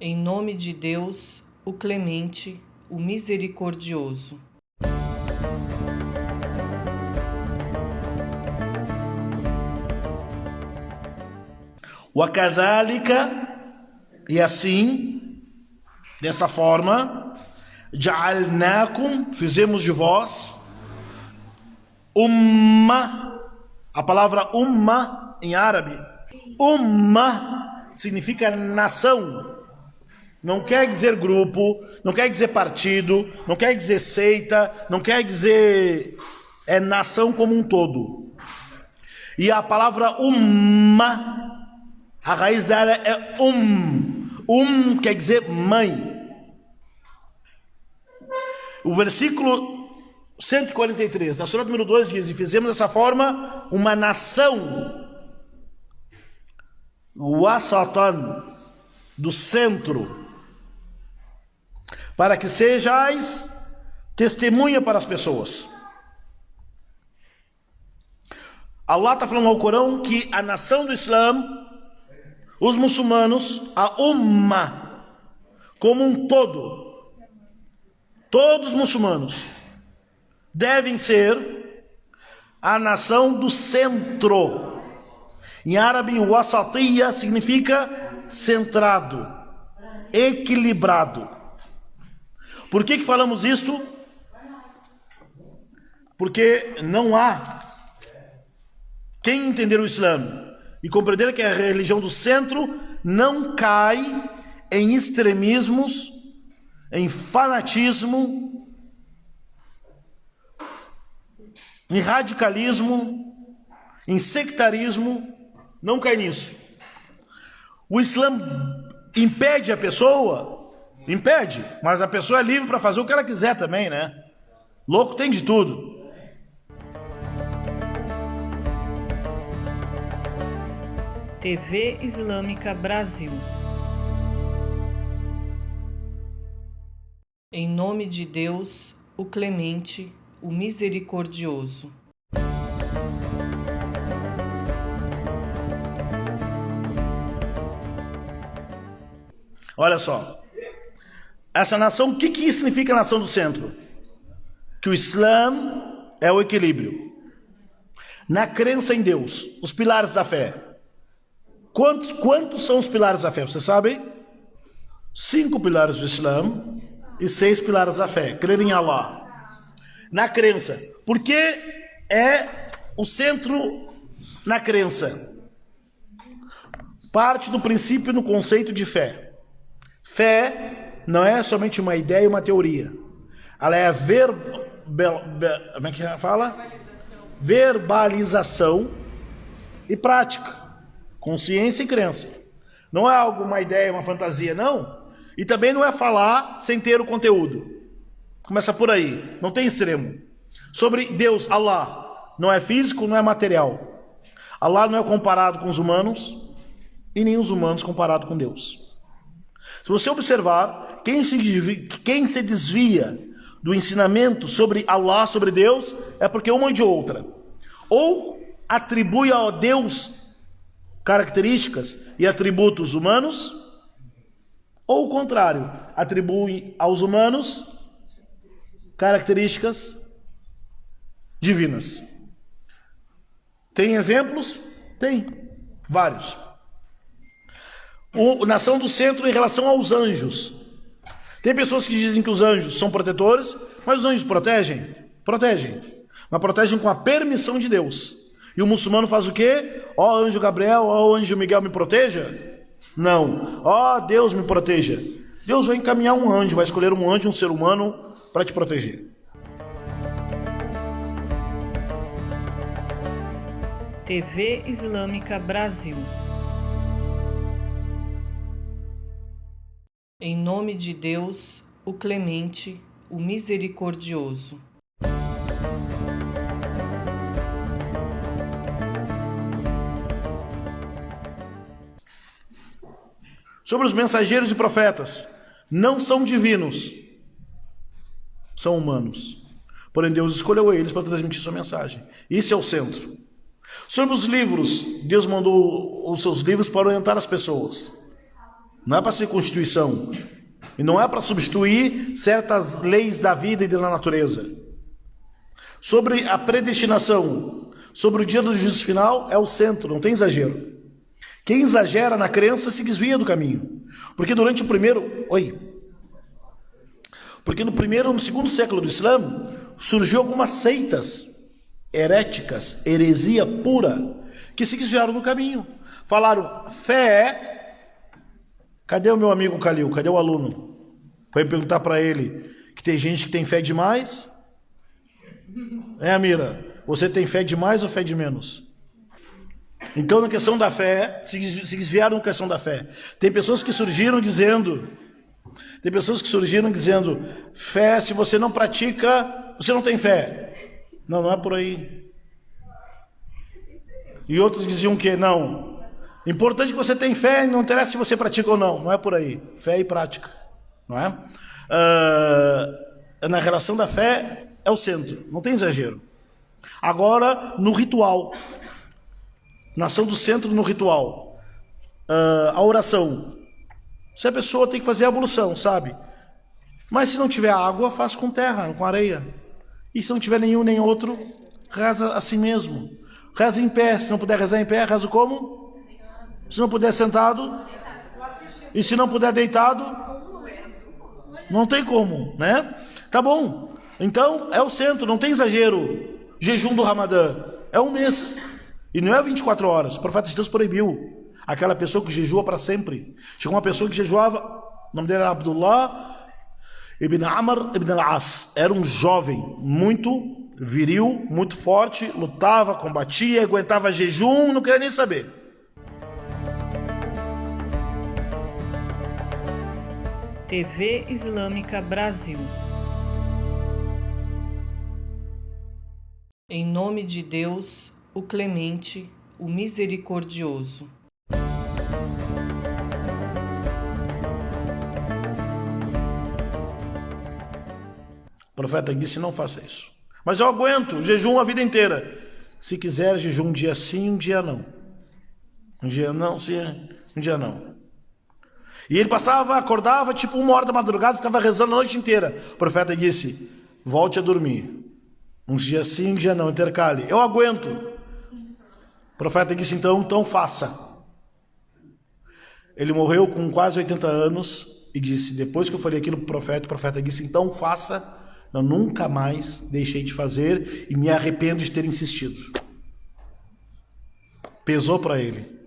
Em nome de Deus, o clemente, o misericordioso. وَكَذَلِكَ, e assim, dessa forma, جَعَلْنَاكُمْ, fizemos de vós, umma, a palavra umma em árabe, umma significa nação, não quer dizer grupo, não quer dizer partido, não quer dizer seita, não quer dizer nação como um todo. E a palavra umma, a raiz dela é quer dizer mãe. O versículo 143, na sura número 2 diz: e fizemos dessa forma uma nação, wasatan, do centro, para que sejais testemunha para as pessoas. Allah está falando ao Corão que a nação do Islã, os muçulmanos, a umma, como um todo, todos os muçulmanos, devem ser a nação do centro. Em árabe, wasatiyya significa centrado, equilibrado. Por que falamos isto? Porque não há quem entender o Islã e compreender que a religião do centro não cai em extremismos, em fanatismo, em radicalismo, em sectarismo, não cai nisso. O Islã impede a pessoa, impede, mas a pessoa é livre para fazer o que ela quiser também, né? Louco tem de tudo. TV Islâmica Brasil. Em nome de Deus, o clemente, o misericordioso. Olha só, essa nação, o que significa a nação do centro? Que o Islã é o equilíbrio. Na crença em Deus, os pilares da fé. Quantos são os pilares da fé? Vocês sabem? 5 pilares do Islã e 6 pilares da fé. Crer em Allah. Na crença. Porque é o centro na crença. Parte do princípio no conceito de fé. Fé não é somente uma ideia e uma teoria. Ela é a como é que fala? Verbalização e prática. Consciência e crença. Não é algo, uma ideia, uma fantasia, não. E também não é falar sem ter o conteúdo. Começa por aí. Não tem extremo. Sobre Deus, Allah, não é físico, não é material. Allah não é comparado com os humanos e nem os humanos comparado com Deus. Se você observar, quem se desvia do ensinamento sobre Allah, sobre Deus, é porque uma de outra. Ou atribui a Deus características e atributos humanos, ou o contrário, atribui aos humanos características divinas. Tem exemplos? Tem, vários. Nação do centro em relação aos anjos. Tem pessoas que dizem que os anjos são protetores, mas os anjos protegem? Protegem. Mas protegem com a permissão de Deus. E o muçulmano faz o quê? Ó anjo Gabriel, ó anjo Miguel, me proteja? Não. Ó Deus, me proteja. Deus vai encaminhar um anjo, vai escolher um anjo, um ser humano, para te proteger. TV Islâmica Brasil. Em nome de Deus, o clemente, o misericordioso. Sobre os mensageiros e profetas, não são divinos, são humanos. Porém, Deus escolheu eles para transmitir sua mensagem. Isso é o centro. Sobre os livros, Deus mandou os seus livros para orientar as pessoas. Não é para ser constituição. E não é para substituir certas leis da vida e da natureza. Sobre a predestinação, sobre o dia do juízo final, é o centro, não tem exagero. Quem exagera na crença se desvia do caminho. Porque durante o primeiro... Porque no segundo século do Islã, surgiu algumas seitas heréticas, heresia pura, que se desviaram do caminho. Falaram, fé é... Cadê o meu amigo Calil? Cadê o aluno? Foi perguntar para ele que tem gente que tem fé demais. Amira, você tem fé demais ou fé de menos? Então, na questão da fé, se desviaram na questão da fé. Tem pessoas que surgiram dizendo, fé, se você não pratica, você não tem fé. Não, não é por aí. E outros diziam que não. Importante que você tenha fé, não interessa se você pratica ou não. Não é por aí. Fé e prática. Não é? Na relação da fé, é o centro. Não tem exagero. Agora, no ritual. Na ação do centro no ritual. A oração. Se a pessoa tem que fazer a ablução, sabe? Mas se não tiver água, faz com terra, com areia. E se não tiver nenhum nem outro, reza assim mesmo. Reza em pé. Se não puder rezar em pé, reza como? Se não puder sentado. E se não puder deitado, não tem como, né? Tá bom. Então, é o centro, não tem exagero. Jejum do Ramadã. É um mês. E não é 24 horas. O profeta de Deus proibiu. Aquela pessoa que jejua para sempre. Chegou uma pessoa que jejuava, o nome dele era Abdullah ibn Amr ibn al-As. Era um jovem muito viril, muito forte, lutava, combatia, aguentava jejum, não queria nem saber. TV Islâmica Brasil. Em nome de Deus, o Clemente, o Misericordioso. O profeta disse, não faça isso. Mas eu aguento jejum a vida inteira. Se quiser, jejum um dia sim, um dia não. Um dia não, sim, um dia não. E ele acordava tipo 1h da madrugada, ficava rezando a noite inteira. O profeta disse, volte a dormir. Um dia sim, um dia não, intercale. Eu aguento. O profeta disse, então faça. Ele morreu com quase 80 anos e disse, depois que eu falei aquilo para o profeta disse, então faça. Eu nunca mais deixei de fazer e me arrependo de ter insistido. Pesou para ele.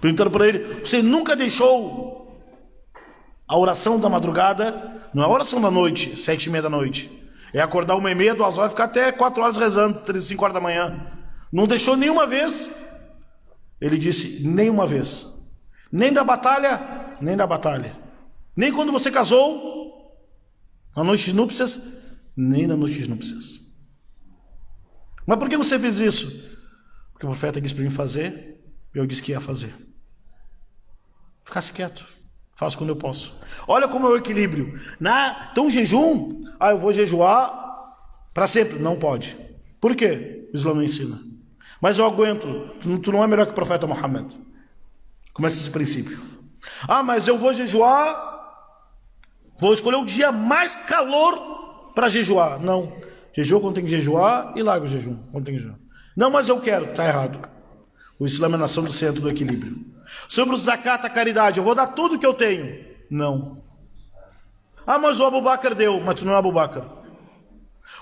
Perguntaram para ele, você nunca deixou a oração da madrugada? Não é a oração da noite, 7h30 da noite. É acordar 1h30, 2h, ficar até 4 horas rezando, 5 horas da manhã. Não deixou nenhuma vez? Ele disse, nenhuma vez. Nem da batalha, nem da batalha. Nem quando você casou, na noite de núpcias, nem na noite de núpcias. Mas por que você fez isso? Porque o profeta disse para mim fazer, eu disse que ia fazer. Ficasse quieto, faço quando eu posso. Olha como é o equilíbrio. Então jejum, eu vou jejuar para sempre. Não pode. Por quê? O Islã não ensina. Mas eu aguento. Tu não é melhor que o profeta Muhammad. Começa esse princípio. Mas eu vou jejuar, vou escolher o dia mais calor para jejuar. Não. Jejua quando tem que jejuar e larga o jejum quando tem que jejuar. Não, mas eu quero. Está errado. O Islã é a nação do centro do equilíbrio. Sobre o zakat, a caridade, eu vou dar tudo que eu tenho. Não. Mas o Abu Bakr deu, mas tu não é Abu Bakr.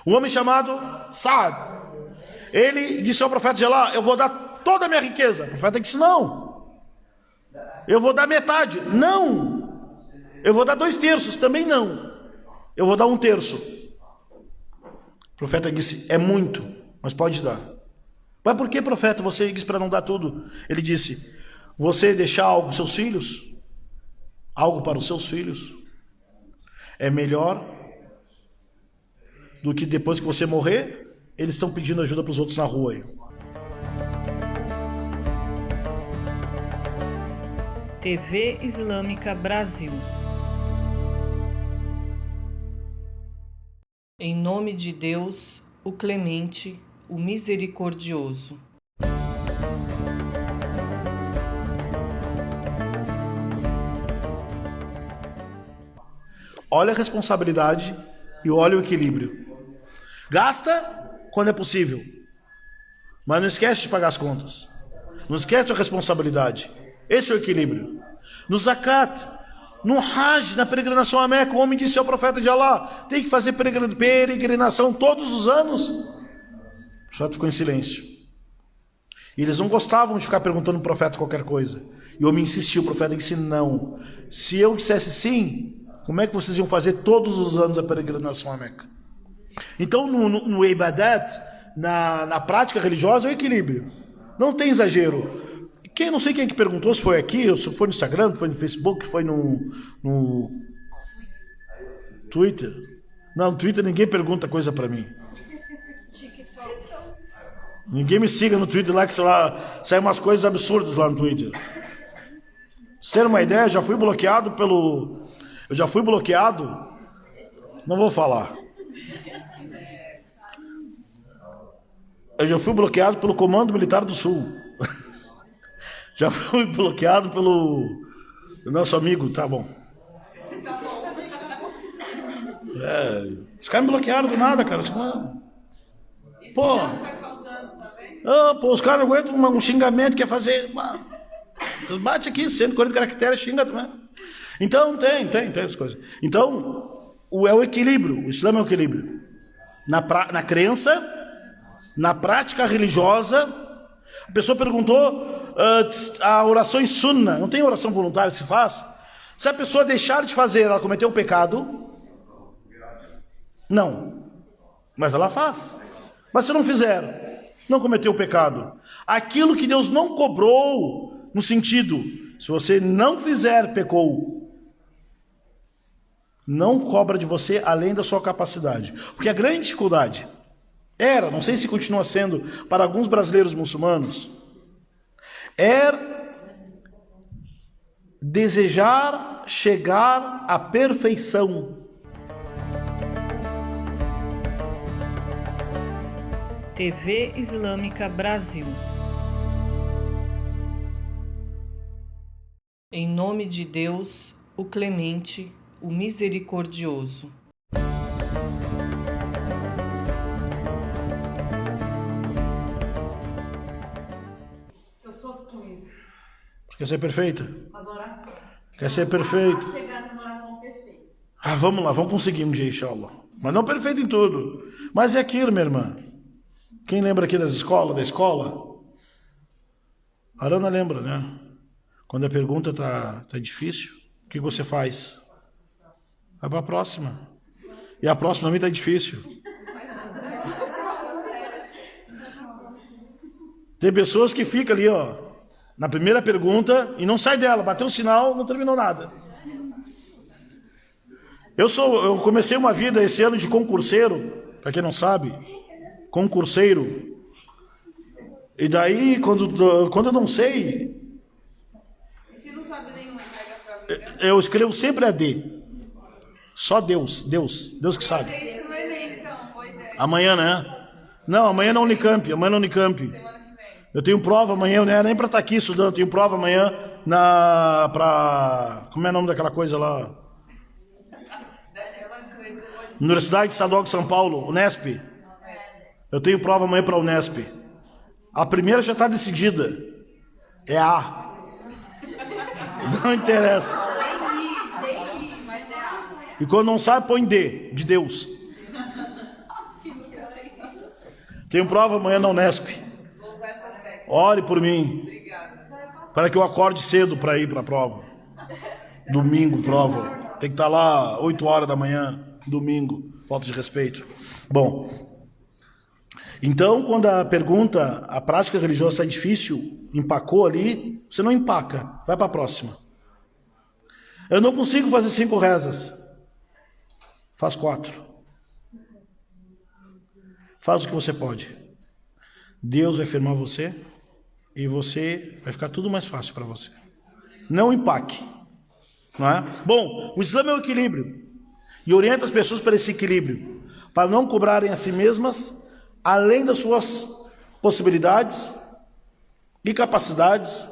Um homem chamado Saad, ele disse ao profeta de Allah, eu vou dar toda a minha riqueza. O profeta disse, não. Eu vou dar metade. Não. Eu vou dar 2/3. Também não. Eu vou dar 1/3. O profeta disse, é muito, mas pode dar. Mas por que, profeta, você disse para não dar tudo? Ele disse, você deixar algo para os seus filhos, algo para os seus filhos, é melhor do que depois que você morrer, eles estão pedindo ajuda para os outros na rua aí. TV Islâmica Brasil. Em nome de Deus, o Clemente, o Misericordioso. olha a responsabilidade e olha o equilíbrio. Gasta quando é possível, mas não esquece de pagar as contas. Não esquece a responsabilidade. Esse é o equilíbrio. No zakat, no Hajj, na peregrinação a Meca, o homem disse ao profeta de Allah: tem que fazer peregrinação todos os anos. O profeta ficou em silêncio. E eles não gostavam de ficar perguntando ao profeta qualquer coisa. E o homem insistiu, o profeta disse: não. Se eu dissesse sim, como é que vocês iam fazer todos os anos a peregrinação a Meca? Então, no ibadat, na prática religiosa, é o equilíbrio. Não tem exagero. Não sei quem que perguntou, se foi aqui, se foi no Instagram, se foi no Facebook, se foi no Twitter. Não, no Twitter ninguém pergunta coisa pra mim. Ninguém me siga no Twitter lá, que sei lá, saem umas coisas absurdas lá no Twitter. Pra vocês terem uma ideia, eu já fui bloqueado. Não vou falar. Eu já fui bloqueado pelo Comando Militar do Sul. Já fui bloqueado pelo nosso amigo, tá bom. Os caras me bloquearam do nada, cara. Pô, os caras não aguentam um xingamento, quer fazer. Bate aqui, 140 caracteres, xinga. Então, tem essas coisas. Então, é o equilíbrio. O Islã é o equilíbrio. Na crença, na prática religiosa. A pessoa perguntou a oração em sunna. Não tem oração voluntária que se faz? Se a pessoa deixar de fazer, ela cometeu um pecado? Não. Mas ela faz. Mas se não fizer, não cometeu o pecado. Aquilo que Deus não cobrou, no sentido, se você não fizer, pecou. Não cobra de você além da sua capacidade. Porque a grande dificuldade não sei se continua sendo para alguns brasileiros muçulmanos, desejar chegar à perfeição. TV Islâmica Brasil. Em nome de Deus, o Clemente, o Misericordioso. Quer ser perfeita? As orações. Quer ser perfeito? Chegar na oração perfeita. Vamos lá, vamos conseguir um dia, inshallah. Mas não perfeito em tudo. Mas é aquilo, minha irmã. Quem lembra aqui da escola? A Arana lembra, né? Quando a pergunta tá difícil, o que você faz? Vai para a próxima. E a próxima também tá difícil. Tem pessoas que ficam ali, na primeira pergunta e não sai dela, bateu o sinal, não terminou nada. Eu comecei uma vida esse ano de concurseiro, para quem não sabe, concurseiro. E daí, quando eu não sei, E se não sabe nenhuma, entrega pra mim? eu escrevo sempre AD. Só Deus que sabe. Isso no Enem, então, boa ideia. Amanhã, né? Não, amanhã na Unicamp. Semana que vem. Eu tenho prova amanhã, não é nem para estar aqui estudando, eu tenho prova amanhã como é o nome daquela coisa lá? Universidade Estadual de São Paulo, Unesp. Eu tenho prova amanhã para a Unesp. A primeira já está decidida. É A. Não interessa. E quando não sabe, põe D, de Deus. Tenho prova amanhã na Unesp. Ore por mim. Para que eu acorde cedo para ir para a prova. Domingo, prova. Tem que estar lá 8 horas da manhã, domingo. Falta de respeito. Bom, então quando a pergunta, a prática religiosa está difícil, empacou ali, você não empaca, vai para a próxima. Eu não consigo fazer 5 rezas. Faz 4. Faz o que você pode. Deus vai firmar você e você vai ficar tudo mais fácil para você. Não empaque. Não é? Bom, o Islã é o equilíbrio. E orienta as pessoas para esse equilíbrio. Para não cobrarem a si mesmas além das suas possibilidades e capacidades.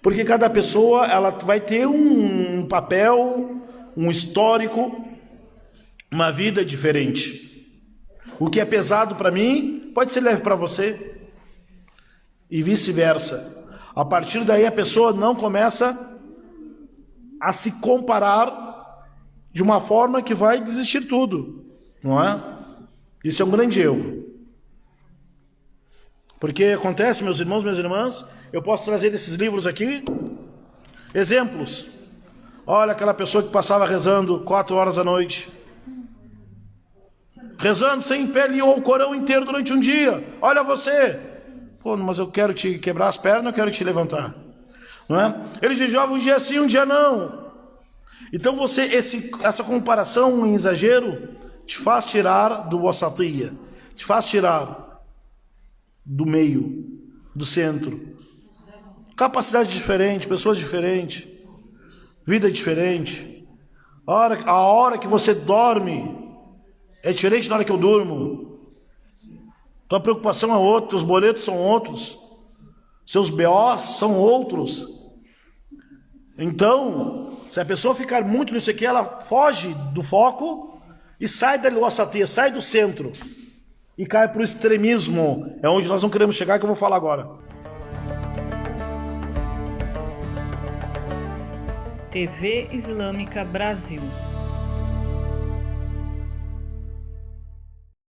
Porque cada pessoa ela vai ter um papel, um histórico uma vida diferente. O que é pesado para mim pode ser leve para você e vice-versa. A partir daí a pessoa não começa a se comparar de uma forma que vai desistir tudo, não é? Isso é um grande erro. Porque acontece, meus irmãos, minhas irmãs, eu posso trazer esses livros aqui, exemplos. Olha aquela pessoa que passava rezando 4 horas da noite. Rezando sem pé, liou o Corão inteiro durante um dia. Olha você. Pô, mas eu quero te quebrar as pernas, eu quero te levantar. Não é? Ele jejuava um dia sim, um dia não. Então essa comparação em exagero te faz tirar do wasatiyya, te faz tirar do meio, do centro. Capacidade diferente, pessoas diferentes, vida diferente. A hora que você dorme é diferente da hora que eu durmo. Tua preocupação é outra, os boletos são outros, seus BOs são outros. Então, se a pessoa ficar muito nisso aqui, ela foge do foco e sai da wasatiyya, sai do centro e cai para o extremismo. É onde nós não queremos chegar, que eu vou falar agora. TV Islâmica Brasil.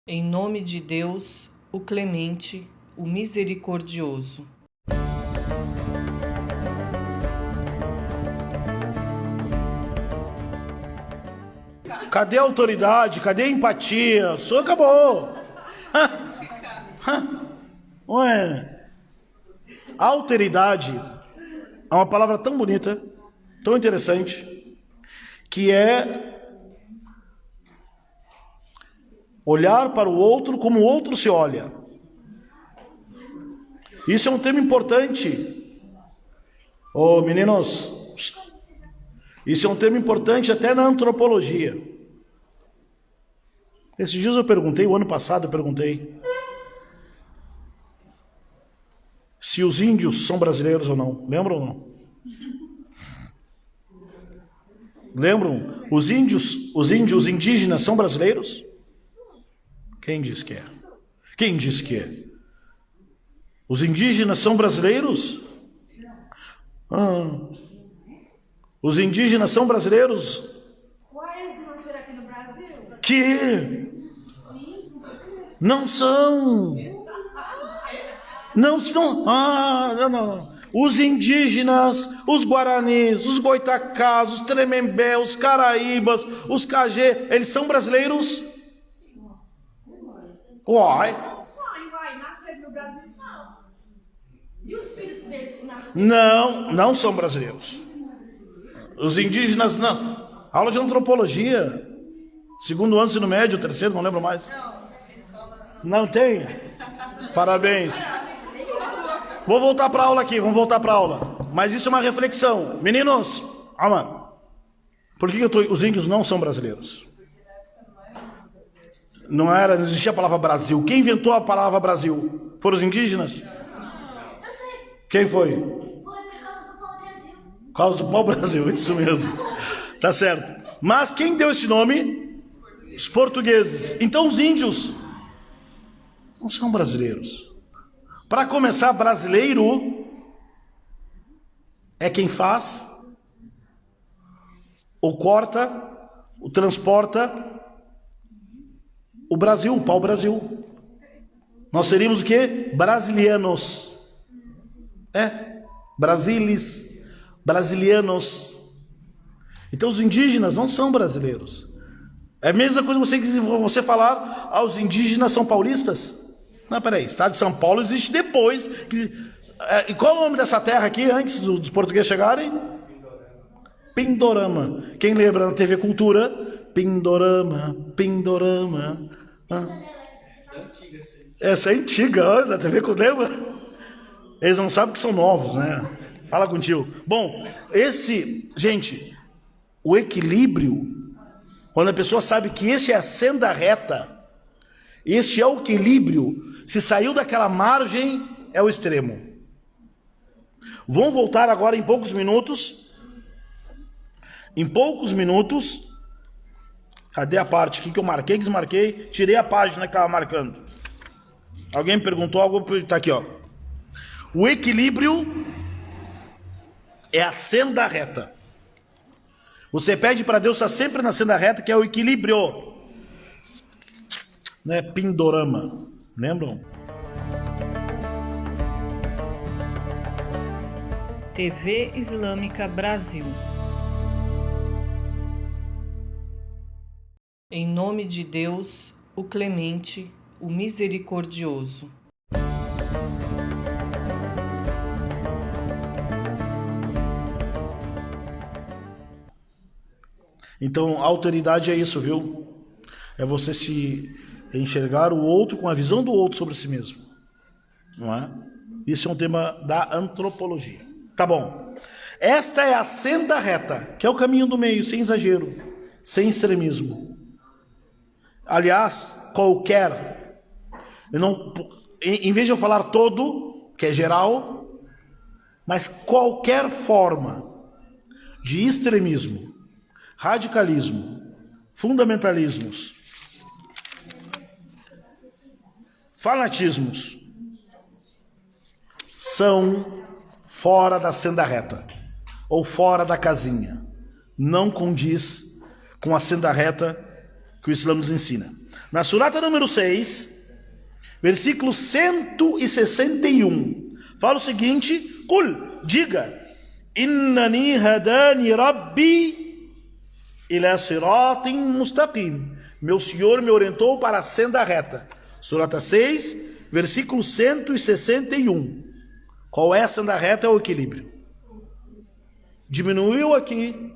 Em nome de Deus, o Clemente, o Misericordioso. Cadê a autoridade? Cadê a empatia? O senhor acabou. Ué. Alteridade é uma palavra tão bonita, tão interessante, que é olhar para o outro como o outro se olha. Isso é um tema importante. Ô, meninos, isso é um tema importante até na antropologia. Esses dias eu perguntei, o ano passado eu perguntei, se os índios são brasileiros ou não. Lembram ou não? Lembram? Os indígenas são brasileiros? Quem diz que é? Quem diz que é? Os indígenas são brasileiros? Os indígenas são brasileiros? Eles não nasceram aqui no Brasil? Que? Não são. Não são. Não. Os indígenas, os guaranis, os goitacás, os tremembé, os caraíbas, os cajê, eles são brasileiros? Uai. Nasceram no Brasil, são. E os filhos deles que nasceram? Não são brasileiros. Os indígenas, não. Aula de antropologia. Segundo ano, ensino médio, terceiro, não lembro mais. Não tem? Parabéns. Vou voltar para a aula aqui, vamos voltar para a aula. Mas isso é uma reflexão. Meninos, por que os índios não são brasileiros? Não existia a palavra Brasil. Quem inventou a palavra Brasil? Foram os indígenas? Quem foi? Por causa do pau-brasil, isso mesmo. Tá certo. Mas quem deu esse nome? Os portugueses. Então os índios não são brasileiros. Para começar, brasileiro é quem faz, ou corta, ou transporta o Brasil, o pau-brasil. Nós seríamos o quê? Brasilianos. Brasilianos. Então os indígenas não são brasileiros. É a mesma coisa você falar, os indígenas são paulistas? Não, peraí, estado de São Paulo existe depois. E qual é o nome dessa terra aqui, antes dos portugueses chegarem? Pindorama. Quem lembra na TV Cultura? Pindorama. Essa é antiga, da TV Cultura, lembra? Eles não sabem que são novos, né? Fala contigo. Bom, gente, o equilíbrio, quando a pessoa sabe que esse é a senda reta, este é o equilíbrio, se saiu daquela margem, é o extremo. Vamos voltar agora em poucos minutos, Cadê a parte aqui que eu marquei, desmarquei, tirei a página que estava marcando. Alguém me perguntou algo, tá aqui, ó. O equilíbrio é a senda reta. Você pede para Deus estar sempre na senda reta, que é o equilíbrio. Não é pindorama. Lembram? TV Islâmica Brasil. Em nome de Deus, o clemente, o misericordioso. Então, a alteridade é isso, viu? É você se enxergar o outro com a visão do outro sobre si mesmo. Não é? Isso é um tema da antropologia. Tá bom. Esta é a senda reta, que é o caminho do meio, sem exagero, sem extremismo. Aliás, qualquer... em vez de eu falar todo, que é geral, mas qualquer forma de extremismo, radicalismo, fundamentalismos, fanatismos, são fora da senda reta, ou fora da casinha. Não condiz com a senda reta que o Islã nos ensina. Na surata número 6, versículo 161, fala o seguinte: Qul, diga, innani hadani rabbi ila siratin mustaqim. Meu Senhor me orientou para a senda reta. Surata 6, versículo 161. Qual é a senda reta? É o equilíbrio. Diminuiu aqui,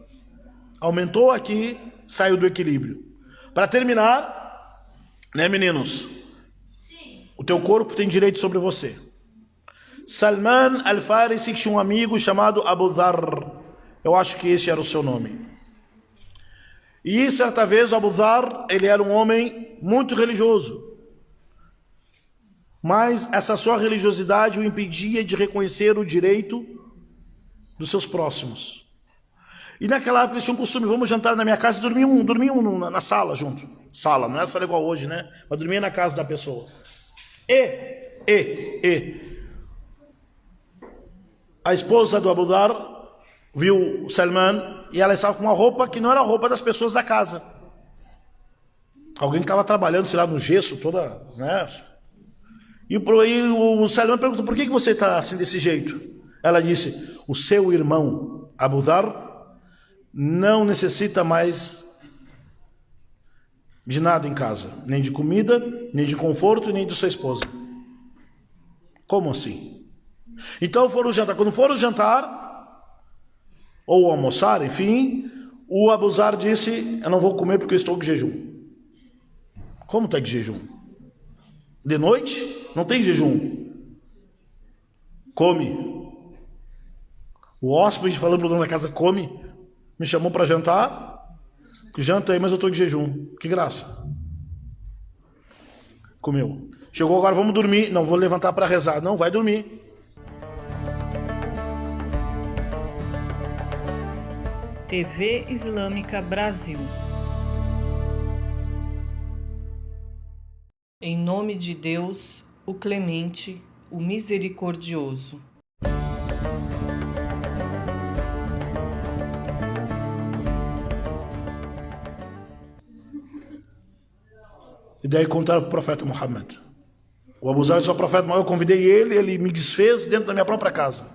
aumentou aqui, saiu do equilíbrio. Para terminar, né, meninos? O teu corpo tem direito sobre você. Salman al-Farisi tinha um amigo chamado Abu Dharr. Eu acho que esse era o seu nome. E certa vez Abu Dharr, ele era um homem muito religioso. Mas essa sua religiosidade o impedia de reconhecer o direito dos seus próximos. E naquela época eles tinham costume, vamos jantar na minha casa, e dormiam na sala junto. Sala, não é sala igual hoje, né? Mas dormia na casa da pessoa. A esposa do Abu Dharr viu Salman e ela estava com uma roupa que não era a roupa das pessoas da casa. Alguém que estava trabalhando, sei lá, no gesso, toda, né? E o Salman perguntou, por que você está assim desse jeito? Ela disse, o seu irmão Abu Dharr não necessita mais de nada em casa, nem de comida, nem de conforto, nem de sua esposa. Como assim? Então foram jantar. Quando foram jantar, ou almoçar, enfim, o Abu Dharr disse, eu não vou comer porque eu estou de jejum. Como está de jejum? De noite? Não tem jejum. Come. O hóspede falando para o dono da casa, come. Me chamou para jantar. Janta aí, mas eu estou de jejum. Que graça. Comeu. Chegou agora, vamos dormir. Não, vou levantar para rezar. Não, vai dormir. TV Islâmica Brasil. Em nome de Deus, o clemente, o misericordioso. E daí contaram para o profeta Muhammad. O Abu Dharr disse ao profeta Muhammad, eu convidei ele, ele me desfez dentro da minha própria casa.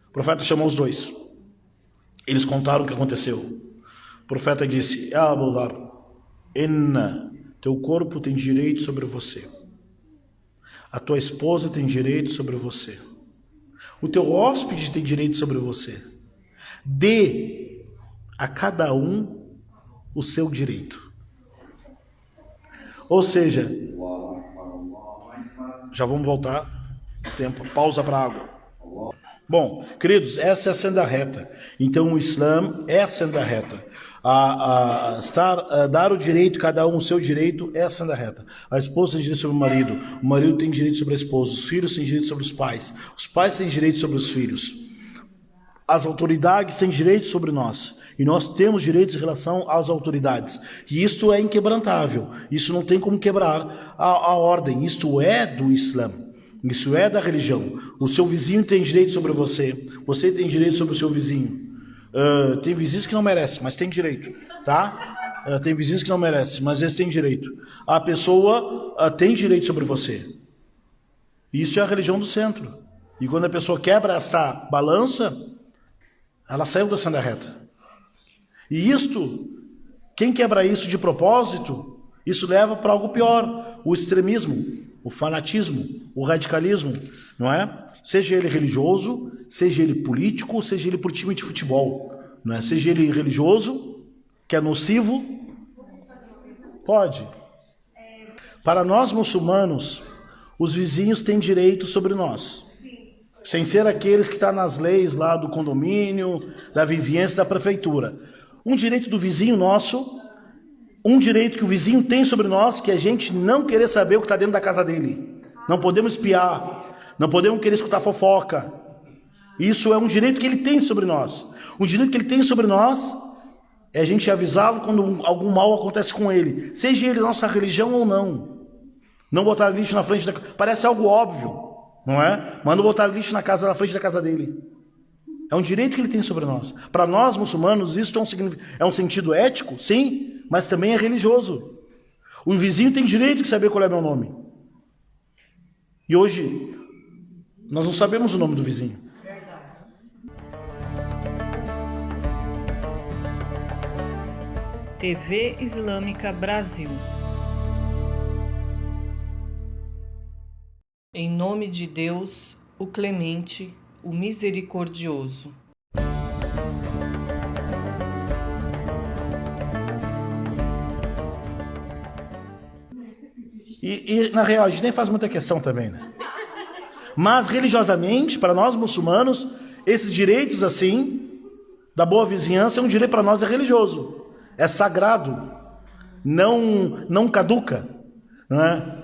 O profeta chamou os dois. Eles contaram o que aconteceu. O profeta disse, Abu Dharr, teu corpo tem direito sobre você. A tua esposa tem direito sobre você. O teu hóspede tem direito sobre você. Dê a cada um o seu direito. Ou seja, já vamos voltar. Tempo, pausa para água. Bom, queridos, essa é a senda reta. Então o Islã é a senda reta. Dar o direito, cada um o seu direito, é a senda reta. A esposa tem direito sobre o marido tem direito sobre a esposa, os filhos têm direito sobre os pais têm direito sobre os filhos. As autoridades têm direitos sobre nós. E nós temos direitos em relação às autoridades. E isto é inquebrantável. Isso não tem como quebrar a ordem. Isto é do Islã. Isso é da religião. O seu vizinho tem direito sobre você. Você tem direito sobre o seu vizinho. Tem vizinhos que não merecem, mas tem direito. Tá? Tem vizinhos que não merecem, mas eles têm direito. A pessoa tem direito sobre você. Isso é a religião do centro. E quando a pessoa quebra essa balança, ela saiu da senda reta. E isto, quem quebra isso de propósito, isso leva para algo pior. O extremismo, o fanatismo, o radicalismo, não é? Seja ele religioso, seja ele político, seja ele por time de futebol. Não é? Seja ele religioso, que é nocivo, pode. Para nós muçulmanos, os vizinhos têm direito sobre nós. Sem ser aqueles que estão nas leis lá do condomínio, da vizinhança, da prefeitura. Um direito do vizinho nosso, um direito que o vizinho tem sobre nós, que é a gente não querer saber o que está dentro da casa dele. Não podemos espiar, não podemos querer escutar fofoca. Isso é um direito que ele tem sobre nós. Um direito que ele tem sobre nós é a gente avisá-lo quando algum mal acontece com ele. Seja ele nossa religião ou não. Não botar lixo na frente da... Parece algo óbvio, não é? Mas não botar lixo na frente da casa dele. É um direito que ele tem sobre nós. Para nós, muçulmanos, isso é um sentido ético, sim, mas também é religioso. O vizinho tem direito de saber qual é meu nome. E hoje, nós não sabemos o nome do vizinho. TV Islâmica Brasil. Em nome de Deus, o Clemente, o Misericordioso. E na real, a gente nem faz muita questão também, né? Mas religiosamente, para nós muçulmanos, esses direitos assim, da boa vizinhança, é um direito para nós, é religioso. É sagrado. Não caduca. Não é?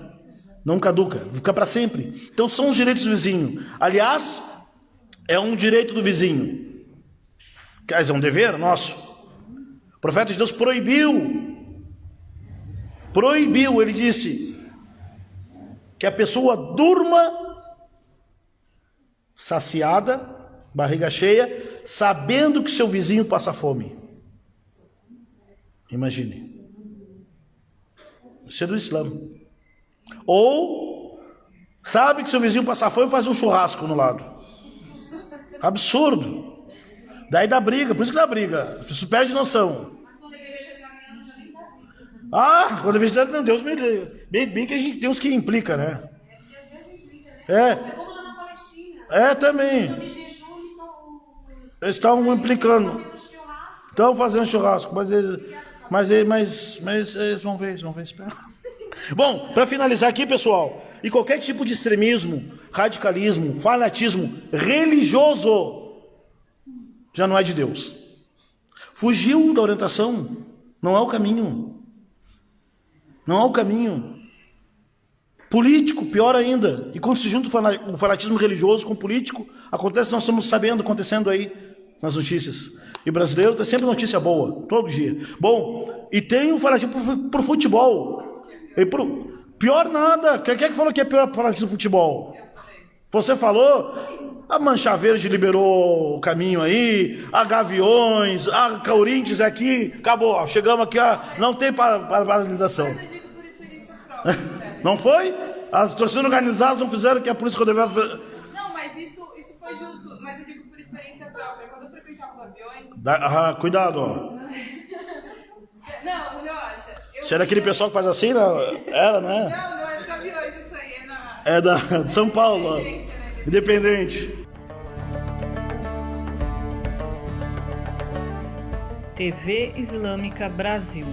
Não caduca. Fica para sempre. Então são os direitos do vizinho. Aliás, é um direito do vizinho. Quer dizer, é um dever nosso. O profeta de Deus proibiu, ele disse que a pessoa durma saciada, barriga cheia, sabendo que seu vizinho passa fome. Imagine. Isso é do Islã. Ou sabe que seu vizinho passa fome e faz um churrasco no lado. Absurdo. Daí dá briga, por isso que dá briga. As pessoas perdem noção. Mas quando ele é vegetariano, já nem dá briga. Quando é vegetariano, Deus me livre. Bem que a gente tem uns que implica, né? É porque às vezes implica, né? É como lá na Palestina. também. Quando de jejum, Eles estão implicando. fazendo churrasco. Estão fazendo churrasco, mas eles vão ver, espera. Bom, para finalizar aqui, pessoal, e qualquer tipo de extremismo, radicalismo, fanatismo religioso já não é de Deus. Fugiu da orientação, não é o caminho. Não é o caminho. Político, pior ainda. E quando se junta o fanatismo religioso com o político, acontece, nós estamos sabendo, acontecendo aí nas notícias. E brasileiro tem sempre notícia boa, todo dia. Bom, e tem o fanatismo por futebol. Pior nada. Quem é que falou que é pior fanatismo do futebol? Você falou? A Mancha Verde liberou o caminho aí, a Gaviões, a Corinthians aqui, acabou, chegamos aqui, não tem paralisação. Mas eu digo por experiência própria. Não foi? As torcidas organizadas não fizeram o que a polícia rodoviária fez. Não, mas isso foi justo, mas eu digo por experiência própria. Quando eu frequentava Gaviões... Cuidado, ó. Não, relaxa. Você é daquele pessoal que faz assim, não? Era, né? Não é do Gaviões, isso aí é na... É de São Paulo, ó. Independente. TV Islâmica Brasil.